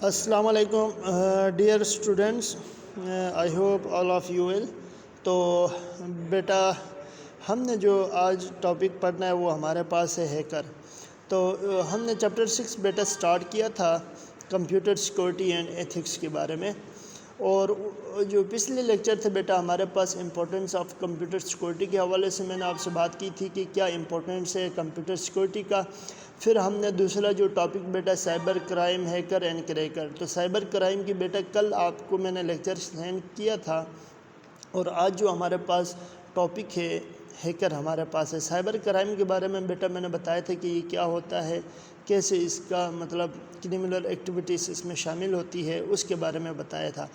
السلام علیکم dear students, I hope all of you will. تو بیٹا ہم نے جو آج ٹاپک پڑھنا ہے وہ ہمارے پاس ہے ہیکر۔ تو ہم نے چیپٹر 6 بیٹا سٹارٹ کیا تھا کمپیوٹر سیکورٹی اینڈ ایتھکس کے بارے میں، اور جو پچھلے لیکچر تھے بیٹا ہمارے پاس امپورٹنس آف کمپیوٹر سیکورٹی کے حوالے سے میں نے آپ سے بات کی تھی کہ کیا امپورٹنس ہے کمپیوٹر سیکورٹی کا۔ پھر ہم نے دوسرا جو topic beta cyber crime, hacker and cracker. تو سائبر کرائم کی بیٹا کل آپ کو میں نے لیکچر سینڈ کیا تھا، اور آج جو ہمارے پاس ٹاپک ہے ہیکر ہمارے پاس ہے۔ سائبر کرائم کے بارے میں بیٹا میں نے بتایا تھا کہ یہ کیا ہوتا ہے، کیسے اس کا مطلب کرمنل ایکٹیویٹیز اس میں شامل ہوتی ہے، اس کے بارے میں بتایا تھا۔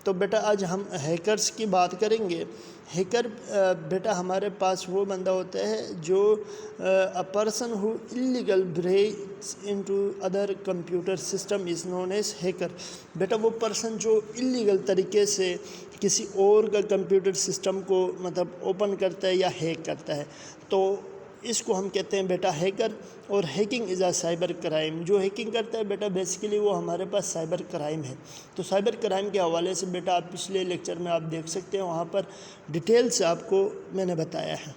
تو بیٹا آج ہم ہیکرز کی بات کریں گے۔ ہیکر بیٹا ہمارے پاس وہ بندہ ہوتا ہے جو a person who illegal breaks into other computer system is known as hacker۔ بیٹا وہ پرسن جو اللیگل طریقے سے کسی اور کا کمپیوٹر سسٹم کو مطلب اوپن کرتا ہے یا ہیک کرتا ہے، تو اس کو ہم کہتے ہیں بیٹا ہیکر۔ اور hacking is A cyber crime, جو ہیکنگ کرتا ہے بیٹا بیسیکلی وہ ہمارے پاس سائبر کرائم ہے۔ تو سائبر کرائم کے حوالے سے بیٹا آپ پچھلے لیکچر میں آپ دیکھ سکتے ہیں، وہاں پر ڈیٹیل سے آپ کو میں نے بتایا ہے۔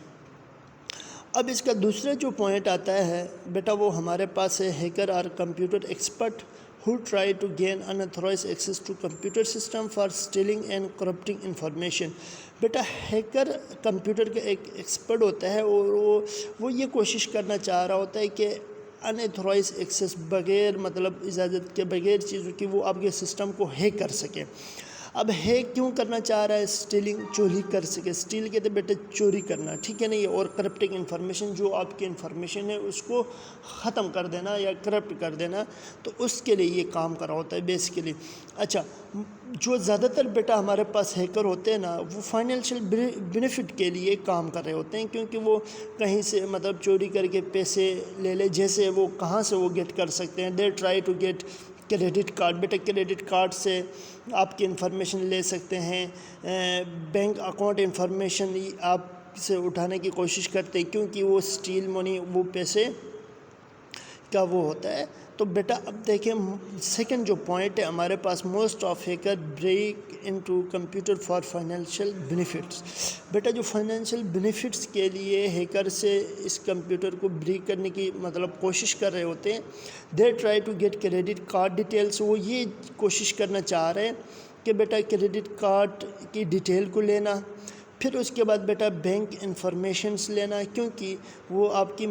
اب اس کا دوسرا جو پوائنٹ آتا ہے بیٹا وہ ہمارے پاس ہے ہیکر اور computer expert who try to gain unauthorized access to computer system for stealing and corrupting information۔ Beta hacker computer کا ایک ایکسپرٹ ہوتا ہے، اور وہ یہ کوشش کرنا چاہ رہا ہوتا ہے کہ اناتھورائز ایکسیس، بغیر مطلب اجازت کے، بغیر چیزوں کی وہ آپ کے سسٹم کو ہیک کر سکے۔ اب ہیک کیوں کرنا چاہ رہا ہے؟ اسٹیلنگ، چوری کر سکے۔ اسٹیل کہتے ہیں بیٹا چوری کرنا، ٹھیک ہے نہیں؟ اور کرپٹنگ انفارمیشن، جو آپ کی انفارمیشن ہے اس کو ختم کر دینا یا کرپٹ کر دینا، تو اس کے لیے یہ کام کر رہا ہوتا ہے بیسیکلی۔ اچھا، جو زیادہ تر بیٹا ہمارے پاس ہیکر ہوتے ہیں نا، وہ فائنینشیل بینیفٹ کے لیے کام کر رہے ہوتے ہیں، کیونکہ وہ کہیں سے مطلب چوری کر کے پیسے لے لے، جیسے وہ کہاں سے وہ گیٹ کر سکتے ہیں۔ They try to get credit card. بیٹا کریڈٹ کارڈ سے آپ کی انفارمیشن لے سکتے ہیں، بینک اکاؤنٹ انفارمیشن آپ سے اٹھانے کی کوشش کرتے ہیں، کیونکہ وہ اسٹیل منی، وہ پیسے کا وہ ہوتا ہے۔ تو بیٹا اب دیکھیں سیکنڈ جو پوائنٹ ہے ہمارے پاس، most of hacker break into computer for financial benefits. بیٹا جو فائنینشیل بینیفٹس کے لیے ہیکر سے اس کمپیوٹر کو بریک کرنے کی مطلب کوشش کر رہے ہوتے ہیں۔ They try to get credit card details. وہ یہ کوشش کرنا چاہ رہے ہیں کہ بیٹا کریڈٹ کارڈ کی ڈیٹیل کو لینا، پھر اس کے بعد بیٹا بینک انفارمیشنز لینا، کیونکہ وہ آپ کی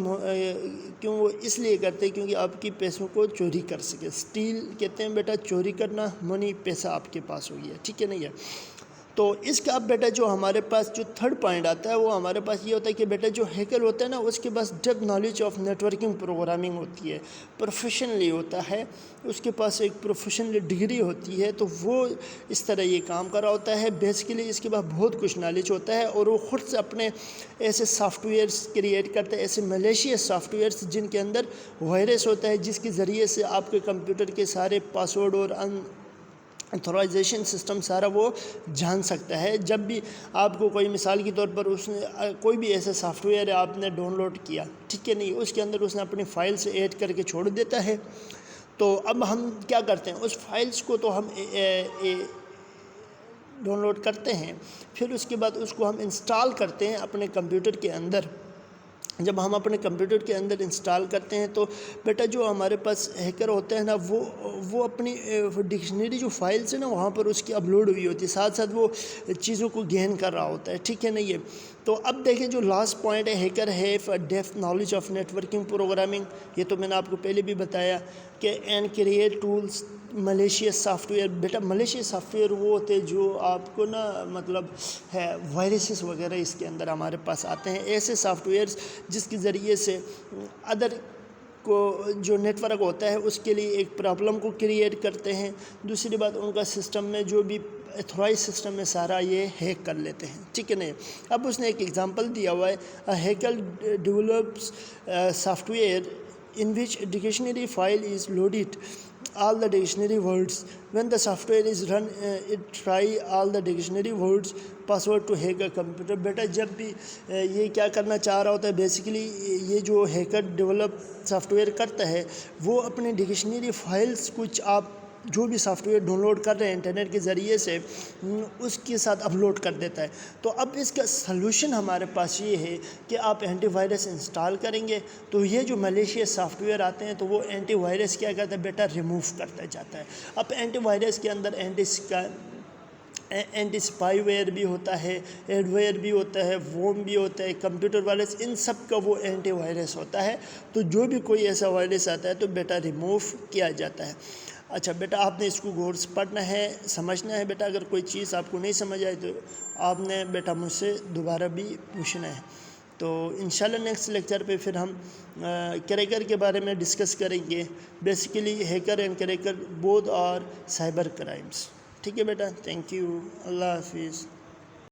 کیوں وہ اس لیے کرتے ہیں کیونکہ آپ کی پیسوں کو چوری کر سکے۔ اسٹیل کہتے ہیں بیٹا چوری کرنا، منی پیسہ آپ کے پاس ہو گیا، ٹھیک ہے نہیں ہے؟ تو اس کا اب بیٹا جو ہمارے پاس جو تھرڈ پوائنٹ آتا ہے وہ ہمارے پاس یہ ہوتا ہے کہ بیٹا جو ہیکر ہوتا ہے نا، اس کے پاس deep knowledge of networking programming ہوتی ہے، پروفیشنلی ہوتا ہے، اس کے پاس ایک پروفیشنل ڈگری ہوتی ہے، تو وہ اس طرح یہ کام کر رہا ہوتا ہے۔ بیسیکلی اس کے پاس بہت کچھ نالج ہوتا ہے، اور وہ خود سے اپنے ایسے سافٹ ویئرس کریٹ کرتا ہے، ایسے میلیشیس سافٹ ویئرس جن کے اندر وائرس ہوتا ہے، جس کے ذریعے سے آپ کے کمپیوٹر کے سارے پاسورڈ اور اتھورائزیشن سسٹم سارا وہ جان سکتا ہے۔ جب بھی آپ کو کوئی مثال کے طور پر اس نے کوئی بھی ایسا سافٹ ویئر ہے آپ نے ڈاؤن لوڈ کیا، ٹھیک ہے نہیں، اس کے اندر اس نے اپنی فائل سے ایڈ کر کے چھوڑ دیتا ہے۔ تو اب ہم کیا کرتے ہیں، اس فائلز کو تو ہم ڈاؤن لوڈ کرتے ہیں، پھر اس کے بعد اس کو ہم انسٹال کرتے ہیں اپنے کمپیوٹر کے اندر۔ جب ہم اپنے کمپیوٹر کے اندر انسٹال کرتے ہیں تو بیٹا جو ہمارے پاس ہیکر ہوتے ہیں نا، وہ اپنی ڈکشنری جو فائلز ہیں نا وہاں پر اس کی اپلوڈ ہوئی ہوتی ہے، ساتھ ساتھ وہ چیزوں کو گین کر رہا ہوتا ہے، ٹھیک ہے نہیں ہے؟ تو اب دیکھیں جو لاسٹ پوائنٹ ہے، hacker have deep knowledge of networking programming. یہ تو میں نے آپ کو پہلے بھی بتایا کہ and create tools malicious soft where. Beta malicious soft where وہ ہوتے ہیں جو آپ کو نا مطلب ہے وائرسز وغیرہ اس کے اندر ہمارے پاس آتے ہیں، ایسے سافٹ ویئرز جس کے ذریعے سے ادر کو جو نیٹ ورک ہوتا ہے اس کے لیے ایک پرابلم کو کریٹ کرتے ہیں۔ دوسری بات، ان کا سسٹم میں جو بھی ایتھورائز سسٹم میں سارا یہ ہیک کر لیتے ہیں، ٹھیک ہے نہیں؟ اب اس نے ایک ایگزامپل دیا ہوا ہے، hacker develops soft where in which dictionary file is loaded all the dictionary words. When the software is run, it try all the dictionary words password to hack a computer۔ بیٹا جب بھی یہ کیا کرنا چاہ رہا ہوتا ہے، بیسیکلی یہ جو ہیکر ڈیولپ سافٹ ویئر کرتا ہے وہ اپنے ڈکشنری فائلز کچھ آپ جو بھی سافٹ ویئر ڈاؤن لوڈ کر رہے ہیں انٹرنیٹ کے ذریعے سے اس کے ساتھ اپلوڈ کر دیتا ہے. تو اب اس کا سلوشن ہمارے پاس یہ ہے کہ آپ اینٹی وائرس انسٹال کریں گے تو یہ جو ملیشیس سافٹ ویئر آتے ہیں تو وہ اینٹی وائرس کیا کرتا ہے بیٹا ریموو کرتا جاتا ہے. اب اینٹی وائرس کے اندر اینٹی اسپائی ویئر بھی ہوتا ہے، ایڈ ویئر بھی ہوتا ہے، ووم بھی ہوتا ہے، کمپیوٹر وائرس، ان سب کا وہ اینٹی وائرس ہوتا ہے. تو جو بھی کوئی ایسا وائرس آتا ہے تو بیٹا ریموو کیا جاتا ہے. اچھا بیٹا آپ نے اس کو غور سے پڑھنا ہے، سمجھنا ہے. بیٹا اگر کوئی چیز آپ کو نہیں سمجھ آئے تو آپ نے بیٹا مجھ سے دوبارہ بھی پوچھنا ہے. تو انشاءاللہ نیکسٹ لیکچر پہ پھر ہم کریکر کے بارے میں ڈسکس کریں گے. Basically hacker and cracker both اور سائبر کرائمز. ٹھیک ہے بیٹا، تھینک یو، اللہ حافظ.